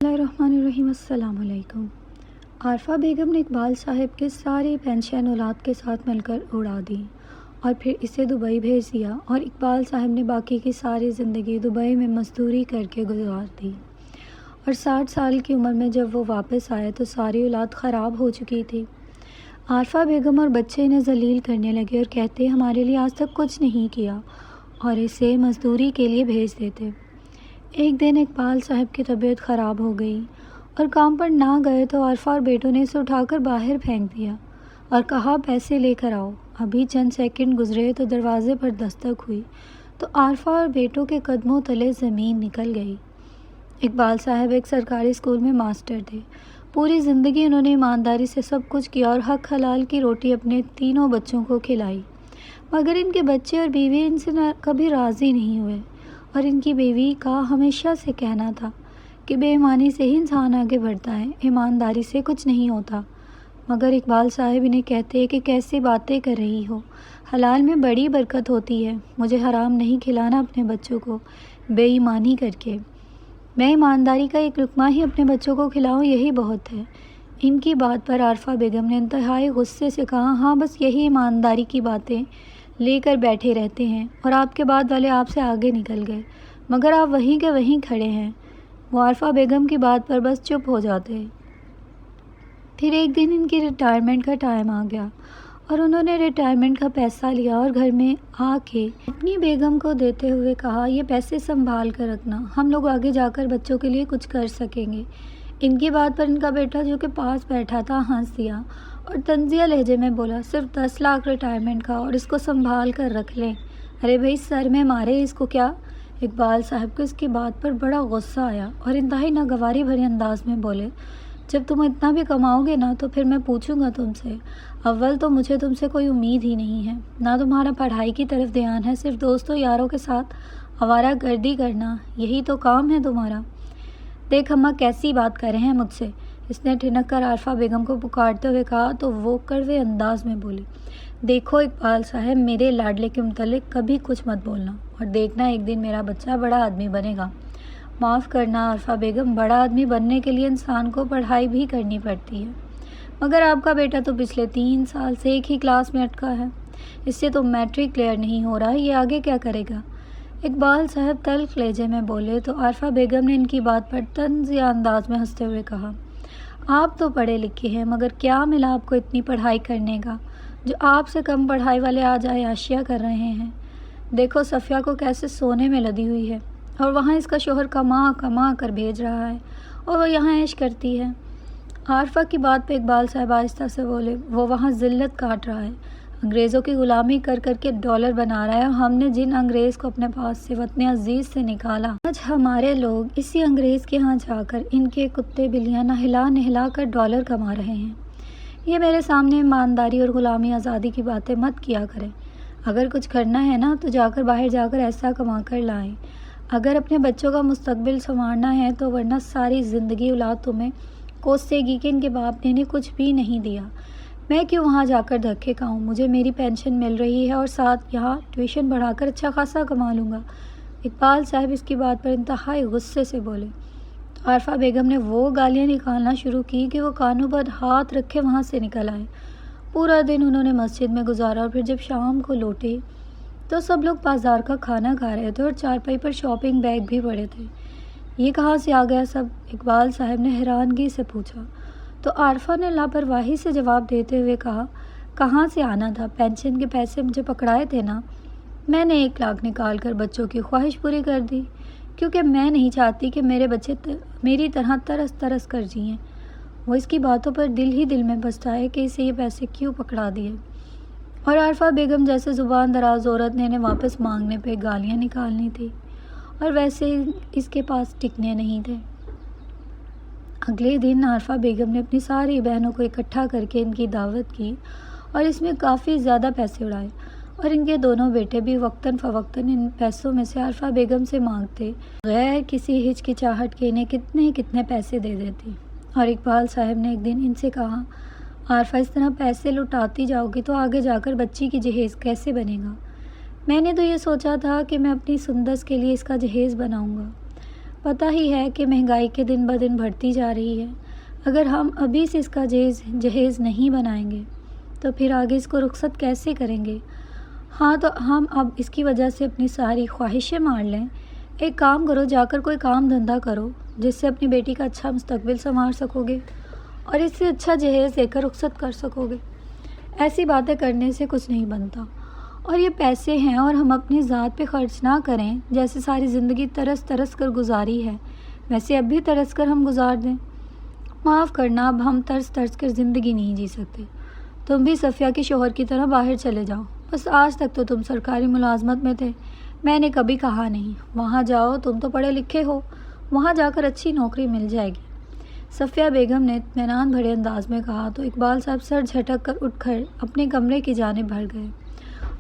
اللہ الرحمن الرحیم۔ السلام علیکم۔ عارفہ بیگم نے اقبال صاحب کے ساری پینشن اولاد کے ساتھ مل کر اڑا دی اور پھر اسے دبئی بھیج دیا، اور اقبال صاحب نے باقی کی ساری زندگی دبئی میں مزدوری کر کے گزار دی۔ اور 60 سال کی عمر میں جب وہ واپس آئے تو ساری اولاد خراب ہو چکی تھی۔ عارفہ بیگم اور بچے انہیں ذلیل کرنے لگے اور کہتے ہمارے لیے آج تک کچھ نہیں کیا، اور اسے مزدوری کے لیے بھیج دیتے۔ ایک دن اقبال صاحب کی طبیعت خراب ہو گئی اور کام پر نہ گئے تو عارفہ اور بیٹوں نے اسے اٹھا کر باہر پھینک دیا اور کہا پیسے لے کر آؤ۔ ابھی چند سیکنڈ گزرے تو دروازے پر دستک ہوئی تو عارفہ اور بیٹوں کے قدموں تلے زمین نکل گئی۔ اقبال صاحب ایک سرکاری اسکول میں ماسٹر تھے۔ پوری زندگی انہوں نے ایمانداری سے سب کچھ کیا اور حق حلال کی روٹی اپنے تینوں بچوں کو کھلائی، مگر ان کے بچے اور بیوی ان سے کبھی راضی نہیں ہوئے، اور ان کی بیوی کا ہمیشہ سے کہنا تھا کہ بے ایمانی سے ہی انسان آگے بڑھتا ہے، ایمانداری سے کچھ نہیں ہوتا۔ مگر اقبال صاحب انہیں کہتے کہ کیسی باتیں کر رہی ہو، حلال میں بڑی برکت ہوتی ہے، مجھے حرام نہیں کھلانا اپنے بچوں کو بے ایمانی کر کے، میں ایمانداری کا ایک لقمہ ہی اپنے بچوں کو کھلاؤں، یہی بہت ہے۔ ان کی بات پر عارفہ بیگم نے انتہائی غصے سے کہا ہاں بس یہی ایمانداری کی باتیں لے کر بیٹھے رہتے ہیں، اور آپ کے بعد والے آپ سے آگے نکل گئے مگر آپ وہیں کے وہیں کھڑے ہیں۔ وہ عارفہ بیگم کی بات پر بس چپ ہو جاتے۔ پھر ایک دن ان کی ریٹائرمنٹ کا ٹائم آ گیا اور انہوں نے ریٹائرمنٹ کا پیسہ لیا اور گھر میں آ کے اپنی بیگم کو دیتے ہوئے کہا یہ پیسے سنبھال کر رکھنا، ہم لوگ آگے جا کر بچوں کے لیے کچھ کر سکیں گے۔ ان کی بات پر ان کا بیٹا جو کہ پاس بیٹھا تھا ہنس دیا اور طنزیہ لہجے میں بولا صرف 10 لاکھ ریٹائرمنٹ کا اور اس کو سنبھال کر رکھ لیں، ارے بھائی سر میں مارے اس کو کیا؟ اقبال صاحب کو اس کی بات پر بڑا غصہ آیا اور انتہائی ناگواری بھرے انداز میں بولے جب تم اتنا بھی کماؤ گے نا تو پھر میں پوچھوں گا تم سے، اول تو مجھے تم سے کوئی امید ہی نہیں ہے، نہ تمہارا پڑھائی کی طرف دھیان ہے، صرف دوستوں یاروں کے ساتھ آوارہ گردی کرنا، یہی تو کام ہے تمہارا۔ دیکھ اماں کیسی بات کر رہے ہیں مجھ سے، اس نے ٹھنک کر عارفہ بیگم کو پکارتے ہوئے کہا تو وہ کڑوے انداز میں بولی دیکھو اقبال صاحب میرے لاڈلے کے متعلق کبھی کچھ مت بولنا، اور دیکھنا ایک دن میرا بچہ بڑا آدمی بنے گا۔ معاف کرنا عارفہ بیگم، بڑا آدمی بننے کے لیے انسان کو پڑھائی بھی کرنی پڑتی ہے، مگر آپ کا بیٹا تو پچھلے 3 سال سے ایک ہی کلاس میں اٹکا ہے، اس سے تو میٹرک کلیئر نہیں ہو رہا، یہ آگے کیا کرے گا؟ اقبال صاحب تلخ لہجے میں بولے تو عارفہ بیگم نے ان کی بات پر طنزیہ انداز میں ہنستے ہوئے کہا آپ تو پڑھے لکھے ہیں مگر کیا ملا آپ کو اتنی پڑھائی کرنے کا جو آپ سے کم پڑھائی والے آج عیاشیاں کر رہے ہیں؟ دیکھو صفیہ کو کیسے سونے میں لدی ہوئی ہے، اور وہاں اس کا شوہر کما کما کر بھیج رہا ہے اور وہ یہاں عیش کرتی ہے۔ عارفہ کی بات پہ اقبال صاحب آہستہ سے بولے وہ وہاں ذلت کاٹ رہا ہے، انگریزوں کی غلامی کر کر کے ڈالر بنا رہا ہے، اور ہم نے جن انگریز کو اپنے پاس سے وطن عزیز سے نکالا آج ہمارے لوگ اسی انگریز کے ہاں جا کر ان کے کتے بلیاں نہلا نہلا کر ڈالر کما رہے ہیں۔ یہ میرے سامنے ایمانداری اور غلامی آزادی کی باتیں مت کیا کریں، اگر کچھ کرنا ہے نا تو جا کر باہر جا کر ایسا کما کر لائیں، اگر اپنے بچوں کا مستقبل سنوارنا ہے تو، ورنہ ساری زندگی اولاد تمہیں کوسے گی کہ ان کے باپ نے انہیں کچھ بھی نہیں دیا، میں کیوں وہاں جا کر دھکے کھاؤں، مجھے میری پینشن مل رہی ہے اور ساتھ یہاں ٹیوشن بڑھا کر اچھا خاصا کما لوں گا۔ اقبال صاحب اس کی بات پر انتہائی غصے سے بولے تو عارفہ بیگم نے وہ گالیاں نکالنا شروع کی کہ وہ کانوں پر ہاتھ رکھے وہاں سے نکل آئے۔ پورا دن انہوں نے مسجد میں گزارا اور پھر جب شام کو لوٹے تو سب لوگ بازار کا کھانا کھا رہے تھے اور چارپائی پر شاپنگ بیگ بھی پڑے تھے۔ یہ کہاں سے آ گیا سب؟ اقبال صاحب نے حیرانگی سے پوچھا تو عارفہ نے لاپرواہی سے جواب دیتے ہوئے کہا کہاں سے آنا تھا، پینشن کے پیسے مجھے پکڑائے تھے نا، میں نے 1 لاکھ نکال کر بچوں کی خواہش پوری کر دی، کیونکہ میں نہیں چاہتی کہ میرے بچے میری طرح ترس ترس کر جئیں۔ وہ اس کی باتوں پر دل ہی دل میں بستا ہے کہ اسے یہ پیسے کیوں پکڑا دیے، اور عارفہ بیگم جیسے زبان دراز عورت نے انہیں واپس مانگنے پہ گالیاں نکالنی تھی، اور ویسے اس کے پاس ٹکنے نہیں تھے۔ اگلے دن عارفہ بیگم نے اپنی ساری بہنوں کو اکٹھا کر کے ان کی دعوت کی اور اس میں کافی زیادہ پیسے اڑائے، اور ان کے دونوں بیٹے بھی وقتاً فوقتاً ان پیسوں میں سے عارفہ بیگم سے مانگتے، غیر کسی ہچکچاہٹ کے انہیں کتنے کتنے پیسے دے دیتی۔ اور اقبال صاحب نے ایک دن ان سے کہا عارفہ اس طرح پیسے لٹاتی جاؤ گی تو آگے جا کر بچی کی جہیز کیسے بنے گا؟ میں نے تو یہ سوچا تھا کہ میں اپنی سندس کے لیے اس کا جہیز بناؤں گا، پتہ ہی ہے کہ مہنگائی کے دن بدن بڑھتی جا رہی ہے۔ اگر ہم ابھی سے اس کا جہیز نہیں بنائیں گے تو پھر آگے اس کو رخصت کیسے کریں گے؟ ہاں تو ہم اب اس کی وجہ سے اپنی ساری خواہشیں مار لیں۔ ایک کام کرو، جا کر کوئی کام دھندا کرو جس سے اپنی بیٹی کا اچھا مستقبل سنوار سکو گے اور اس سے اچھا جہیز دے کر رخصت کر سکو گے۔ ایسی باتیں کرنے سے کچھ نہیں بنتا، اور یہ پیسے ہیں اور ہم اپنی ذات پہ خرچ نہ کریں۔ جیسے ساری زندگی ترس ترس کر گزاری ہے ویسے اب بھی ترس کر ہم گزار دیں۔ معاف کرنا، اب ہم ترس ترس کر زندگی نہیں جی سکتے۔ تم بھی صفیہ کے شوہر کی طرح باہر چلے جاؤ۔ بس آج تک تو تم سرکاری ملازمت میں تھے، میں نے کبھی کہا نہیں وہاں جاؤ، تم تو پڑھے لکھے ہو، وہاں جا کر اچھی نوکری مل جائے گی۔ صفیہ بیگم نے اطمینان بھرے انداز میں کہا تو اقبال صاحب سر جھٹک کر اٹھ کر اپنے کمرے کی جانب بڑھ گئے۔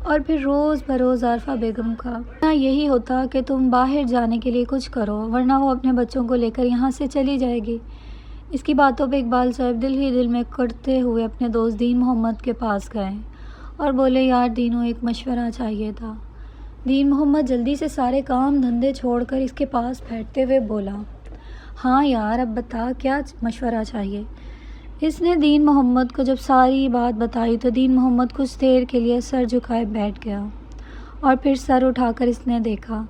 اور پھر روز بروز عارفہ بیگم کا یہی ہوتا کہ تم باہر جانے کے لیے کچھ کرو، ورنہ وہ اپنے بچوں کو لے کر یہاں سے چلی جائے گی۔ اس کی باتوں پہ اقبال صاحب دل ہی دل میں کڑتے ہوئے اپنے دوست دین محمد کے پاس گئے اور بولے، یار دینو، ایک مشورہ چاہیے تھا۔ دین محمد جلدی سے سارے کام دھندے چھوڑ کر اس کے پاس بیٹھتے ہوئے بولا، ہاں یار اب بتا کیا مشورہ چاہیے۔ اس نے دین محمد کو جب ساری بات بتائی تو دین محمد کچھ دیر کے لیے سر جھکائے بیٹھ گیا اور پھر سر اٹھا کر اس نے دیکھا،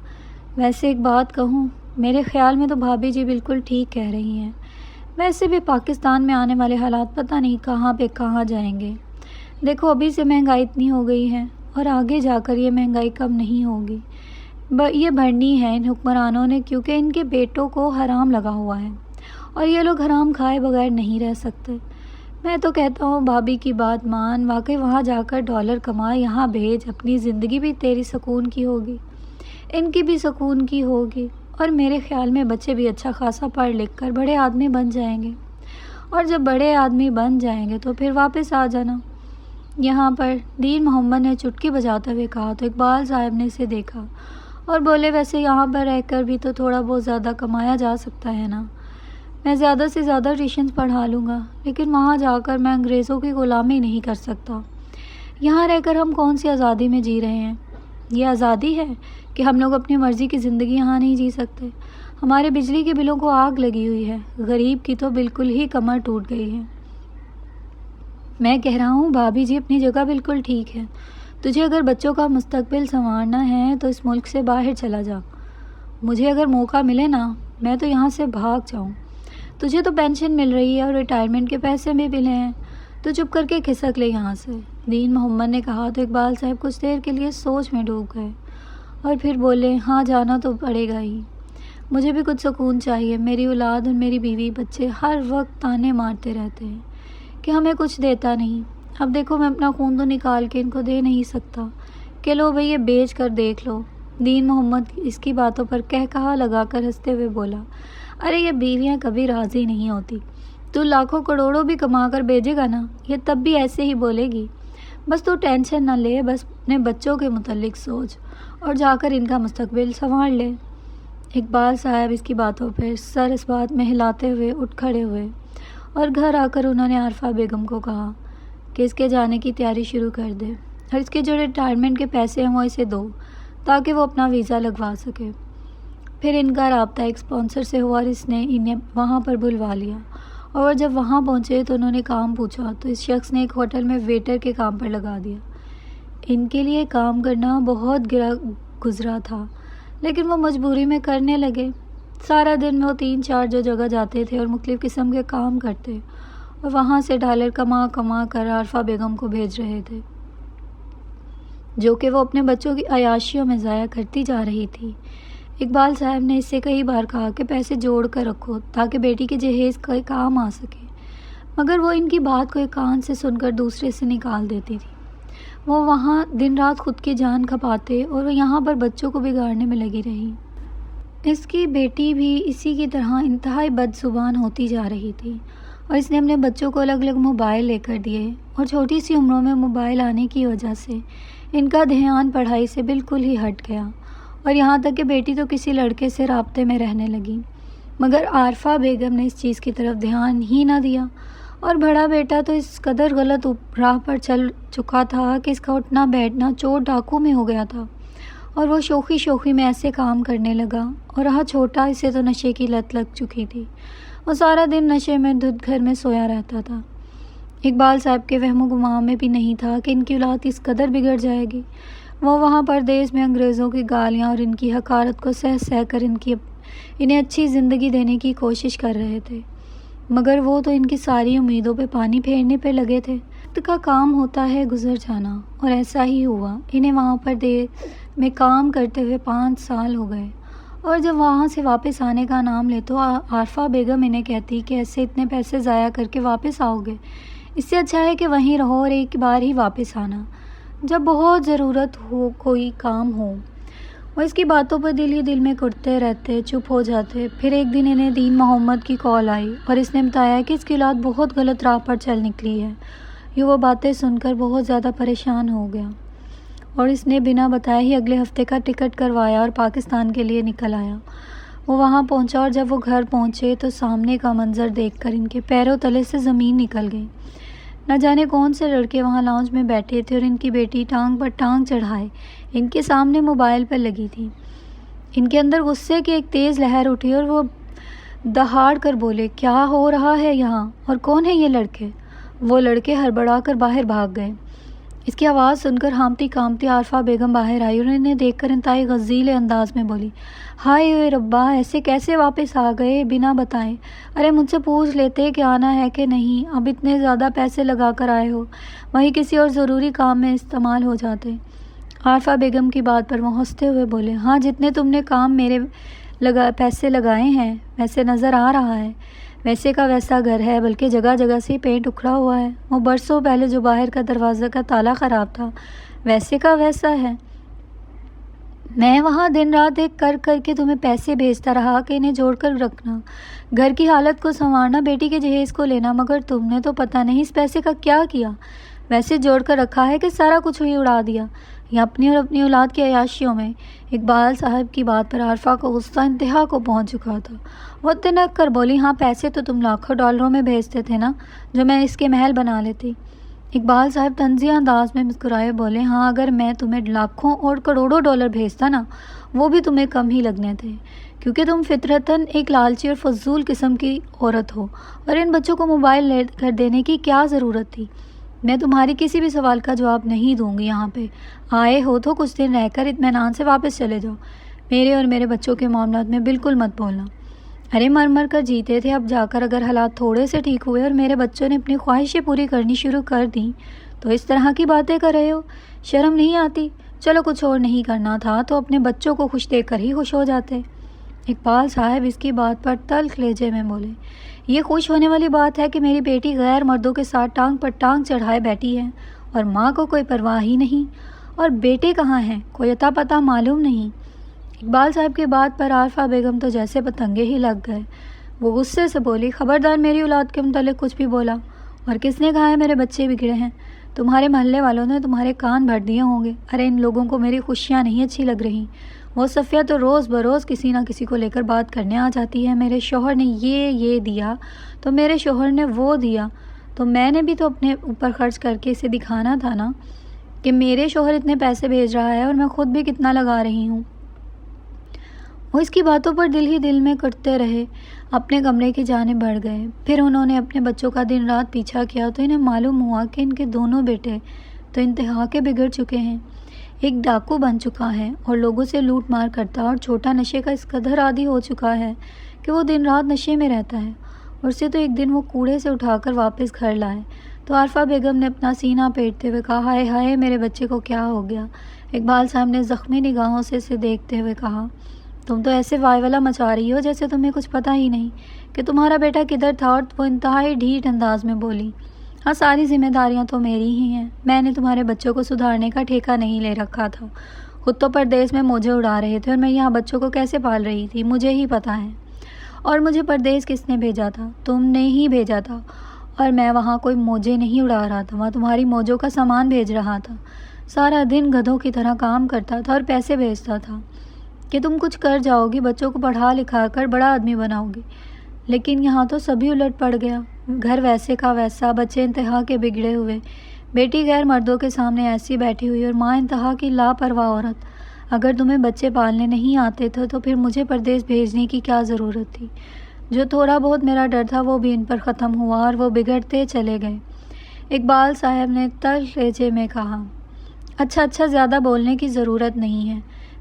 ویسے ایک بات کہوں، میرے خیال میں تو بھابھی جی بالکل ٹھیک کہہ رہی ہیں۔ ویسے بھی پاکستان میں آنے والے حالات پتہ نہیں کہاں پہ کہاں جائیں گے۔ دیکھو ابھی سے مہنگائی اتنی ہو گئی ہے اور آگے جا کر یہ مہنگائی کم نہیں ہوگی، یہ بڑھنی ہے ان حکمرانوں نے، کیونکہ ان کے بیٹوں کو حرام لگا ہوا ہے اور یہ لوگ حرام کھائے بغیر نہیں رہ سکتے۔ میں تو کہتا ہوں بھابھی کی بات مان، واقعی وہاں جا کر ڈالر کما یہاں بھیج، اپنی زندگی بھی تیری سکون کی ہوگی، ان کی بھی سکون کی ہوگی، اور میرے خیال میں بچے بھی اچھا خاصا پڑھ لکھ کر بڑے آدمی بن جائیں گے، اور جب بڑے آدمی بن جائیں گے تو پھر واپس آ جانا یہاں پر۔ دین محمد نے چٹکی بجاتے ہوئے کہا تو اقبال صاحب نے اسے دیکھا اور بولے، ویسے یہاں پر رہ کر بھی تو تھوڑا بہت زیادہ کمایا جا سکتا ہے نا، میں زیادہ سے زیادہ ٹیوشنز پڑھا لوں گا، لیکن وہاں جا کر میں انگریزوں کی غلامی نہیں کر سکتا۔ یہاں رہ کر ہم کون سی آزادی میں جی رہے ہیں؟ یہ آزادی ہے کہ ہم لوگ اپنی مرضی کی زندگی یہاں نہیں جی سکتے؟ ہمارے بجلی کے بلوں کو آگ لگی ہوئی ہے، غریب کی تو بالکل ہی کمر ٹوٹ گئی ہے۔ میں کہہ رہا ہوں بھابھی جی اپنی جگہ بالکل ٹھیک ہے، تجھے اگر بچوں کا مستقبل سنوارنا ہے تو اس ملک سے باہر چلا جا۔ مجھے اگر موقع ملے نا میں تو یہاں سے بھاگ جاؤں۔ تجھے تو پینشن مل رہی ہے اور ریٹائرمنٹ کے پیسے بھی ملے ہیں، تو چپ کر کے کھسک لے یہاں سے، دین محمد نے کہا تو اقبال صاحب کچھ دیر کے لیے سوچ میں ڈوب گئے اور پھر بولے، ہاں جانا تو پڑے گا ہی، مجھے بھی کچھ سکون چاہیے۔ میری اولاد اور میری بیوی بچے ہر وقت تانے مارتے رہتے ہیں کہ ہمیں کچھ دیتا نہیں۔ اب دیکھو میں اپنا خون تو نکال کے ان کو دے نہیں سکتا کہ لو بھئی یہ بیچ کر دیکھ لو۔ دین محمد اس کی باتوں پر کہا لگا کر ہنستے ہوئے بولا، ارے یہ بیویاں کبھی راضی نہیں ہوتی، تو لاکھوں کروڑوں بھی کما کر بھیجے گا نا، یہ تب بھی ایسے ہی بولے گی۔ بس تو ٹینشن نہ لے، بس اپنے بچوں کے متعلق سوچ اور جا کر ان کا مستقبل سنوار لے۔ اقبال صاحب اس کی باتوں پر سر اس بات میں ہلاتے ہوئے اٹھ کھڑے ہوئے اور گھر آ کر انہوں نے عارفہ بیگم کو کہا کہ اس کے جانے کی تیاری شروع کر دے اور اس کے جو ریٹائرمنٹ کے پیسے ہیں وہ اسے دو تاکہ وہ اپنا ویزا لگوا سکے۔ پھر ان کا رابطہ ایک اسپانسر سے ہوا اور اس نے انہیں وہاں پر بلوا لیا، اور جب وہاں پہنچے تو انہوں نے کام پوچھا تو اس شخص نے ایک ہوٹل میں ویٹر کے کام پر لگا دیا۔ ان کے لیے کام کرنا بہت گرا گزرا تھا، لیکن وہ مجبوری میں کرنے لگے۔ سارا دن وہ 3-4 جو جگہ جاتے تھے اور مختلف قسم کے کام کرتے اور وہاں سے ڈالر کما کر عارفہ بیگم کو بھیج رہے تھے، جو کہ وہ اپنے بچوں کی عیاشیوں میں ضائع کرتی جا رہی تھی۔ اقبال صاحب نے اس سے کئی بار کہا کہ پیسے جوڑ کر رکھو تاکہ بیٹی کے جہیز کا کام آ سکے، مگر وہ ان کی بات کو ایک کان سے سن کر دوسرے سے نکال دیتی تھی۔ وہ وہاں دن رات خود کی جان کھپاتے اور وہ یہاں پر بچوں کو بگاڑنے میں لگی رہی۔ اس کی بیٹی بھی اسی کی طرح انتہائی بد زبان ہوتی جا رہی تھی، اور اس نے اپنے بچوں کو الگ الگ موبائل لے کر دیے، اور چھوٹی سی عمروں میں موبائل آنے کی وجہ سے ان کا دھیان پڑھائی سے بالکل ہی ہٹ گیا، اور یہاں تک کہ بیٹی تو کسی لڑکے سے رابطے میں رہنے لگی، مگر عارفہ بیگم نے اس چیز کی طرف دھیان ہی نہ دیا، اور بڑا بیٹا تو اس قدر غلط راہ پر چل چکا تھا کہ اس کا اٹھنا بیٹھنا چور ڈاکو میں ہو گیا تھا، اور وہ شوخی شوخی میں ایسے کام کرنے لگا، اور رہا چھوٹا، اسے تو نشے کی لت لگ چکی تھی۔ وہ سارا دن نشے میں دھت گھر میں سویا رہتا تھا۔ اقبال صاحب کے وہم و گمان میں بھی نہیں تھا کہ ان کی اولاد اس قدر بگڑ جائے گی۔ وہ وہاں پردیس میں انگریزوں کی گالیاں اور ان کی حقارت کو سہ سہ کر انہیں اچھی زندگی دینے کی کوشش کر رہے تھے، مگر وہ تو ان کی ساری امیدوں پہ پانی پھیرنے پہ لگے تھے۔ وقت کا کام ہوتا ہے گزر جانا، اور ایسا ہی ہوا۔ انہیں وہاں پردیس میں کام کرتے ہوئے 5 سال ہو گئے، اور جب وہاں سے واپس آنے کا نام لے تو عارفہ بیگم انہیں کہتی کہ ایسے اتنے پیسے ضائع کر کے واپس آؤ گے، اس سے اچھا ہے کہ وہیں رہو اور ایک بار ہی واپس آنا جب بہت ضرورت ہو، کوئی کام ہو۔ وہ اس کی باتوں پر دل ہی دل میں کٹتے رہتے، چپ ہو جاتے۔ پھر ایک دن انہیں دین محمد کی کال آئی اور اس نے بتایا کہ اس کی اولاد بہت غلط راہ پر چل نکلی ہے۔ یہ وہ باتیں سن کر بہت زیادہ پریشان ہو گیا، اور اس نے بنا بتائے ہی اگلے ہفتے کا ٹکٹ کروایا اور پاکستان کے لیے نکل آیا۔ وہ وہاں پہنچا اور جب وہ گھر پہنچے تو سامنے کا منظر دیکھ کر ان کے پیروں تلے سے زمین نکل گئی۔ نہ جانے کون سے لڑکے وہاں لاؤنج میں بیٹھے تھے اور ان کی بیٹی ٹانگ پر ٹانگ چڑھائے ان کے سامنے موبائل پر لگی تھی۔ ان کے اندر غصے کی ایک تیز لہر اٹھی اور وہ دہاڑ کر بولے، کیا ہو رہا ہے یہاں، اور کون ہے یہ لڑکے؟ وہ لڑکے ہڑبڑا کر باہر بھاگ گئے۔ اس کی آواز سن کر ہامتی کامتی عارفہ بیگم باہر آئی اور انہیں دیکھ کر انتہائی غضیل انداز میں بولی، ہائے اوئے ربا، ایسے کیسے واپس آ گئے بنا بتائے؟ ارے مجھ سے پوچھ لیتے کہ آنا ہے کہ نہیں، اب اتنے زیادہ پیسے لگا کر آئے ہو، وہیں کسی اور ضروری کام میں استعمال ہو جاتے۔ عارفہ بیگم کی بات پر وہ ہنستے ہوئے بولے، ہاں جتنے تم نے کام میرے پیسے لگائے ہیں ویسے نظر آ رہا ہے، ویسے کا ویسا گھر ہے، بلکہ جگہ جگہ سے پینٹ اکھڑا ہوا ہے۔ وہ برسوں پہلے جو باہر کا دروازہ کا تالا خراب تھا ویسے کا ویسا ہے۔ میں وہاں دن رات ایک کر کر کے تمہیں پیسے بھیجتا رہا کہ انہیں جوڑ کر رکھنا، گھر کی حالت کو سنوارنا، بیٹی کے جہیز کو لینا، مگر تم نے تو پتہ نہیں اس پیسے کا کیا کیا۔ ویسے جوڑ کر رکھا ہے کہ سارا کچھ ہی اڑا دیا، یا اپنی اور اپنی اولاد کی عیاشیوں میں۔ اقبال صاحب کی بات پر عارفہ کو غصہ انتہا کو پہنچ چکا تھا۔ وہ تنک کر بولی، ہاں پیسے تو تم لاکھوں ڈالروں میں بھیجتے تھے نا، جو میں اس کے محل بنا لیتی۔ اقبال صاحب طنزیہ انداز میں مسکرائے بولے، ہاں اگر میں تمہیں لاکھوں اور کروڑوں ڈالر بھیجتا نا، وہ بھی تمہیں کم ہی لگنے تھے، کیونکہ تم فطرتاً ایک لالچی اور فضول قسم کی عورت ہو، اور ان بچوں کو موبائل لے کر دینے کی کیا ضرورت تھی؟ میں تمہاری کسی بھی سوال کا جواب نہیں دوں گی۔ یہاں پہ آئے ہو تو کچھ دن رہ کر اطمینان سے واپس چلے جاؤ، میرے اور میرے بچوں کے معاملات میں بالکل مت بولنا۔ ارے مر مر کر جیتے تھے، اب جا کر اگر حالات تھوڑے سے ٹھیک ہوئے اور میرے بچوں نے اپنی خواہشیں پوری کرنی شروع کر دیں تو اس طرح کی باتیں کر رہے ہو؟ شرم نہیں آتی؟ چلو کچھ اور نہیں کرنا تھا تو اپنے بچوں کو خوش دیکھ کر ہی خوش ہو جاتے۔ اقبال صاحب اس کی بات پر تلخ لہجے میں بولے، یہ خوش ہونے والی بات ہے کہ میری بیٹی غیر مردوں کے ساتھ ٹانگ پر ٹانگ چڑھائے بیٹھی ہے اور ماں کو کوئی پرواہ ہی نہیں، اور بیٹے کہاں ہیں کوئی اتا پتہ معلوم نہیں۔ اقبال صاحب کی بات پر عارفہ بیگم تو جیسے پتنگے ہی لگ گئے۔ وہ غصے سے بولی، خبردار میری اولاد کے متعلق کچھ بھی بولا، اور کس نے کہا ہے میرے بچے بگڑے ہیں؟ تمہارے محلے والوں نے تمہارے کان بھر دیے ہوں گے۔ ارے ان لوگوں کو میری خوشیاں نہیں اچھی لگ رہی، وہ صفیہ تو روز بروز کسی نہ کسی کو لے کر بات کرنے آ جاتی ہے، میرے شوہر نے یہ دیا تو میرے شوہر نے وہ دیا، تو میں نے بھی تو اپنے اوپر خرچ کر کے اسے دکھانا تھا نا کہ میرے شوہر اتنے پیسے بھیج رہا ہے اور میں خود بھی کتنا لگا رہی ہوں۔ وہ اس کی باتوں پر دل ہی دل میں کٹتے رہے، اپنے کمرے کی جانب بڑھ گئے۔ پھر انہوں نے اپنے بچوں کا دن رات پیچھا کیا تو انہیں معلوم ہوا کہ ان کے دونوں بیٹے تو انتہا کے بگڑ چکے ہیں۔ ایک ڈاکو بن چکا ہے اور لوگوں سے لوٹ مار کرتا، اور چھوٹا نشے کا اس قدر عادی ہو چکا ہے کہ وہ دن رات نشے میں رہتا ہے، اور اسے تو ایک دن وہ کوڑے سے اٹھا کر واپس گھر لائے تو عارفہ بیگم نے اپنا سینہ پیٹتے ہوئے کہا، ہائے ہائے میرے بچے کو کیا ہو گیا؟ اقبال صاحب نے زخمی نگاہوں سے اسے دیکھتے ہوئے کہا، تم تو ایسے وائے مچا رہی ہو جیسے تمہیں کچھ پتہ ہی نہیں کہ تمہارا بیٹا کدھر تھا۔ اور وہ انتہائی ڈھیٹ انداز میں بولی، ہاں ساری ذمہ داریاں تو میری ہی ہیں، میں نے تمہارے بچوں کو سدھارنے کا ٹھیکہ نہیں لے رکھا تھا، خود تو پردیس میں موجے اڑا رہے تھے اور میں یہاں بچوں کو کیسے پال رہی تھی مجھے ہی پتہ ہے۔ اور مجھے پردیس کس نے بھیجا تھا؟ تم نے ہی بھیجا تھا، اور میں وہاں کوئی موجے نہیں اڑا رہا تھا، وہاں تمہاری موجوں کا سامان بھیج رہا تھا، سارا دن گدھوں کی طرح کام کرتا تھا اور پیسے بھیجتا تھا کہ تم کچھ کر جاؤ گی، بچوں کو پڑھا لکھا کر بڑا آدمی بناؤ گی۔ لیکن یہاں تو سبھی الٹ پڑ گیا، گھر ویسے کا ویسا، بچے انتہا کے بگڑے ہوئے، بیٹی غیر مردوں کے سامنے ایسی بیٹھی ہوئی، اور ماں انتہا کی لاپرواہ عورت۔ اگر تمہیں بچے پالنے نہیں آتے تھے تو پھر مجھے پردیس بھیجنے کی کیا ضرورت تھی؟ جو تھوڑا بہت میرا ڈر تھا وہ بھی ان پر ختم ہوا اور وہ بگڑتے چلے گئے۔ اقبال صاحب نے تلخ لہجے میں کہا۔ اچھا زیادہ بولنے کی ضرورت نہیں ہے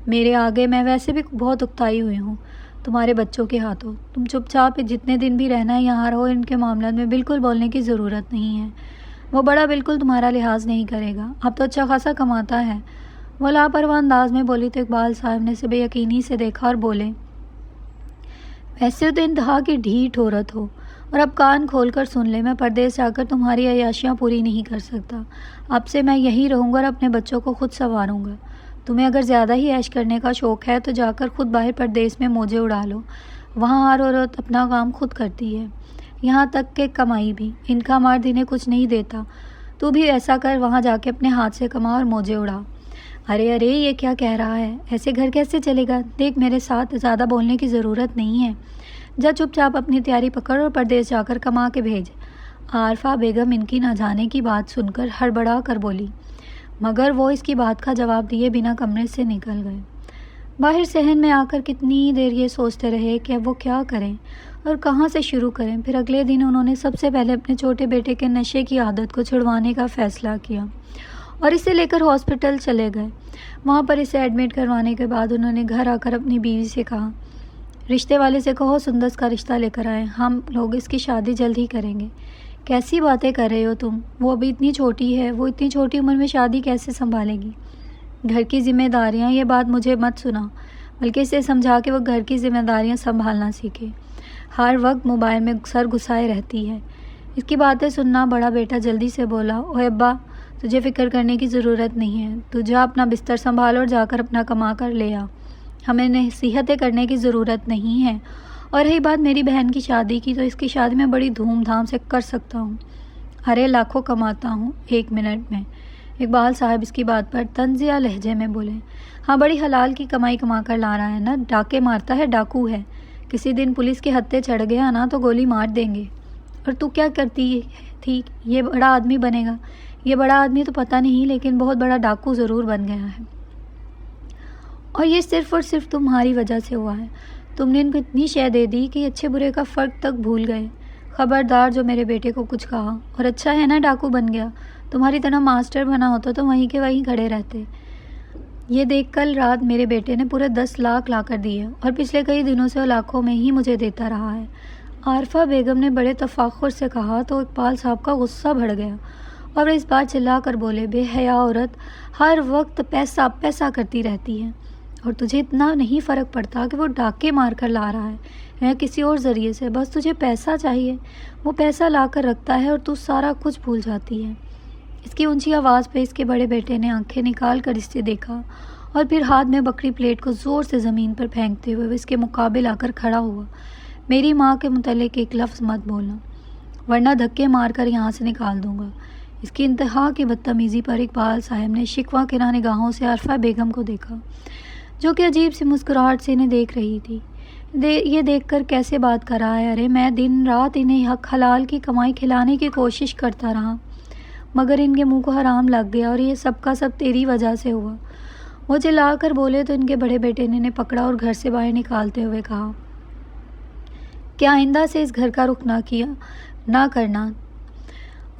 میرے آگے، میں ویسے بھی بہت اکتائی ہوئی ہوں تمہارے بچوں کے ہاتھوں۔ تم چپ چاپ جتنے دن بھی رہنا ہے یہاں رہو، ان کے معاملات میں بالکل بولنے کی ضرورت نہیں ہے۔ وہ بڑا بالکل تمہارا لحاظ نہیں کرے گا، اب تو اچھا خاصا کماتا ہے۔ وہ لاپرواہ انداز میں بولی تو اقبال صاحب نے اسے بے یقینی سے دیکھا اور بولے، ویسے تو انتہا کی ڈھیٹ عورت ہو، اور اب کان کھول کر سن لے، میں پردیس جا کر تمہاری عیاشیاں پوری نہیں کر سکتا۔ اب سے میں یہی رہوں گا اور اپنے بچوں کو خود سنواروں گا۔ تمہیں اگر زیادہ ہی عیش کرنے کا شوق ہے تو جا کر خود باہر پردیس میں موجے اڑا لو، وہاں ہر عورت اپنا کام خود کرتی ہے، یہاں تک کہ کمائی بھی۔ ان کا مرد انہیں کچھ نہیں دیتا، تو بھی ایسا کر، وہاں جا کے اپنے ہاتھ سے کما اور موجے اڑا۔ ارے یہ کیا کہہ رہا ہے؟ ایسے گھر کیسے چلے گا؟ دیکھ میرے ساتھ زیادہ بولنے کی ضرورت نہیں ہے، جا چپ چاپ اپنی تیاری پکڑ اور پردیس جا کر کما کے بھیج۔ عارفہ بیگم ان کی نہ جانے کی بات سن کر ہڑبڑا کر بولی، مگر وہ اس کی بات کا جواب دیے بنا کمرے سے نکل گئے۔ باہر صحن میں آ کر کتنی دیر یہ سوچتے رہے کہ اب وہ کیا کریں اور کہاں سے شروع کریں۔ پھر اگلے دن انہوں نے سب سے پہلے اپنے چھوٹے بیٹے کے نشے کی عادت کو چھڑوانے کا فیصلہ کیا اور اسے لے کر ہاسپٹل چلے گئے۔ وہاں پر اسے ایڈمٹ کروانے کے بعد انہوں نے گھر آ کر اپنی بیوی سے کہا، رشتے والے سے کہو سندس کا رشتہ لے کر آئے، ہم لوگ اس کی شادی جلد ہی کریں گے۔ کیسی باتیں کر رہے ہو تم؟ وہ ابھی اتنی چھوٹی ہے، وہ اتنی چھوٹی عمر میں شادی کیسے سنبھالے گی؟ گھر کی ذمہ داریاں، یہ بات مجھے مت سنا، بلکہ اسے سمجھا کہ وہ گھر کی ذمہ داریاں سنبھالنا سیکھے۔ ہر وقت موبائل میں سر گھسائے رہتی ہے۔ اس کی باتیں سننا بڑا بیٹا جلدی سے بولا، اوے ابا، تجھے فکر کرنے کی ضرورت نہیں ہے، تو جا اپنا بستر سنبھال اور جا کر اپنا کما کر لے آ، ہمیں نصیحتیں کرنے کی ضرورت نہیں ہے۔ اور رہی بات میری بہن کی شادی کی، تو اس کی شادی میں بڑی دھوم دھام سے کر سکتا ہوں، ارے لاکھوں کماتا ہوں 1 منٹ میں۔ اقبال صاحب اس کی بات پر طنزیہ لہجے میں بولے، ہاں بڑی حلال کی کمائی کما کر لا رہا ہے نا، ڈاکے مارتا ہے، ڈاکو ہے، کسی دن پولیس کے ہتھے چڑھ گیا نا تو گولی مار دیں گے۔ اور تو کیا کرتی تھی؟ یہ بڑا آدمی بنے گا۔ یہ بڑا آدمی تو پتہ نہیں، لیکن بہت بڑا ڈاکو ضرور بن گیا ہے، اور یہ صرف اور صرف تمہاری وجہ سے ہوا ہے۔ تم نے ان کو اتنی شے دے دی کہ اچھے برے کا فرق تک بھول گئے۔ خبردار جو میرے بیٹے کو کچھ کہا، اور اچھا ہے نا ڈاکو بن گیا، تمہاری طرح ماسٹر بنا ہوتا تو وہیں کے وہیں کھڑے رہتے۔ یہ دیکھ کل رات میرے بیٹے نے پورے 10 لاکھ لا کر دیے، اور پچھلے کئی دنوں سے وہ لاکھوں میں ہی مجھے دیتا رہا ہے۔ عارفہ بیگم نے بڑے تفاخر سے کہا تو اقبال صاحب کا غصہ بڑھ گیا اور اس بار چلا کر بولے، بے حیا عورت، ہر وقت پیسہ پیسہ کرتی رہتی ہے، اور تجھے اتنا نہیں فرق پڑتا کہ وہ ڈاکے مار کر لا رہا ہے یا کسی اور ذریعے سے، بس تجھے پیسہ چاہیے، وہ پیسہ لا کر رکھتا ہے اور تو سارا کچھ بھول جاتی ہے۔ اس کی اونچی آواز پہ اس کے بڑے بیٹے نے آنکھیں نکال کر اس سے دیکھا، اور پھر ہاتھ میں بکری پلیٹ کو زور سے زمین پر پھینکتے ہوئے وہ اس کے مقابل آ کر کھڑا ہوا، میری ماں کے متعلق ایک لفظ مت بولنا، ورنہ دھکے مار کر یہاں سے نکال دوں گا۔ اس کی انتہا کی بدتمیزی پر اقبال صاحب نے شکوہ کرا نگاہوں سے عارفہ بیگم کو دیکھا، جو کہ عجیب سی مسکراہٹ سے انہیں دیکھ رہی تھی۔ یہ دیکھ کر کیسے بات کر رہا ہے؟ ارے میں دن رات انہیں حق حلال کی کمائی کھلانے کی کوشش کرتا رہا، مگر ان کے منہ کو حرام لگ گیا، اور یہ سب کا سب تیری وجہ سے ہوا۔ وہ چلا کر بولے تو ان کے بڑے بیٹے نے انہیں پکڑا اور گھر سے باہر نکالتے ہوئے کہا کہ آئندہ سے اس گھر کا رخ نہ کرنا،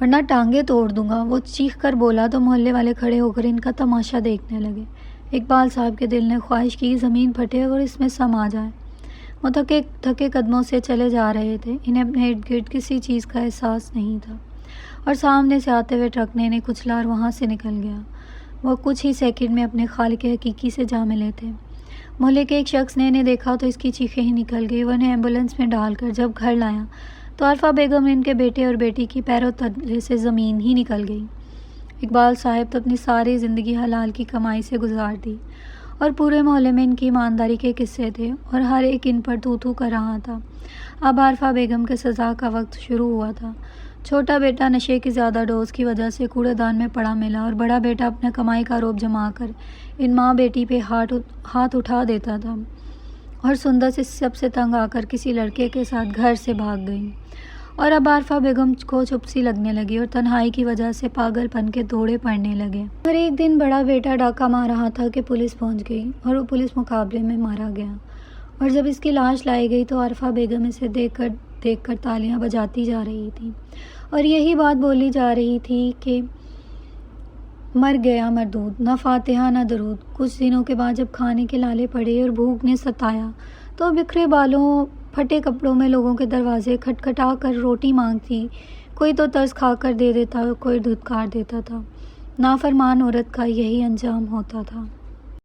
ورنہ ٹانگیں توڑ دوں گا۔ وہ چیخ کر بولا تو محلے والے کھڑے ہو کر ان کا تماشا دیکھنے لگے۔ اقبال صاحب کے دل نے خواہش کی زمین پھٹے اور اس میں سما جائے۔ وہ تھکے قدموں سے چلے جا رہے تھے، انہیں اپنے ارد گرد کسی چیز کا احساس نہیں تھا، اور سامنے سے آتے ہوئے ٹرک نے انہیں کچلا اور وہاں سے نکل گیا۔ وہ کچھ ہی سیکنڈ میں اپنے خالق حقیقی سے جا ملے تھے۔ محلے کے ایک شخص نے انہیں دیکھا تو اس کی چیخیں ہی نکل گئی۔ وہ انہیں ایمبولینس میں ڈال کر جب گھر لایا تو عارفہ بیگم نے ان کے بیٹے اور بیٹی کی پیروں تلے سے زمین ہی نکل گئی۔ اقبال صاحب تو اپنی ساری زندگی حلال کی کمائی سے گزار دی، اور پورے محلے میں ان کی ایمانداری کے قصے تھے، اور ہر ایک ان پر تو تو کر رہا تھا۔ اب عارفہ بیگم کے سزا کا وقت شروع ہوا تھا۔ چھوٹا بیٹا نشے کی زیادہ ڈوز کی وجہ سے کوڑے دان میں پڑا ملا، اور بڑا بیٹا اپنے کمائی کا روب جما کر ان ماں بیٹی پہ ہاتھ اٹھا دیتا تھا، اور سندس اس سب سے تنگ آ کر کسی لڑکے کے ساتھ گھر سے بھاگ گئی۔ اور اب عارفہ بیگم کو چپ سی لگنے لگی اور تنہائی کی وجہ سے پاگل پن کے دوڑے پڑنے لگے۔ اور ایک دن بڑا بیٹا ڈاکہ مار رہا تھا کہ پولیس پہنچ گئی اور وہ پولیس مقابلے میں مارا گیا، اور جب اس کی لاش لائی گئی تو عارفہ بیگم اسے دیکھ کر تالیاں بجاتی جا رہی تھی اور یہی بات بولی جا رہی تھی کہ مر گیا مردود، نہ فاتحہ نہ درود۔ کچھ دنوں کے بعد جب کھانے کے لالے پڑے اور بھوک نے ستایا تو بکھرے بالوں پھٹے کپڑوں میں لوگوں کے دروازے کھٹکھٹا کر روٹی مانگتی، کوئی تو ترس کھا کر دے دیتا اور کوئی دھتکار دیتا تھا۔ نافرمان عورت کا یہی انجام ہوتا تھا۔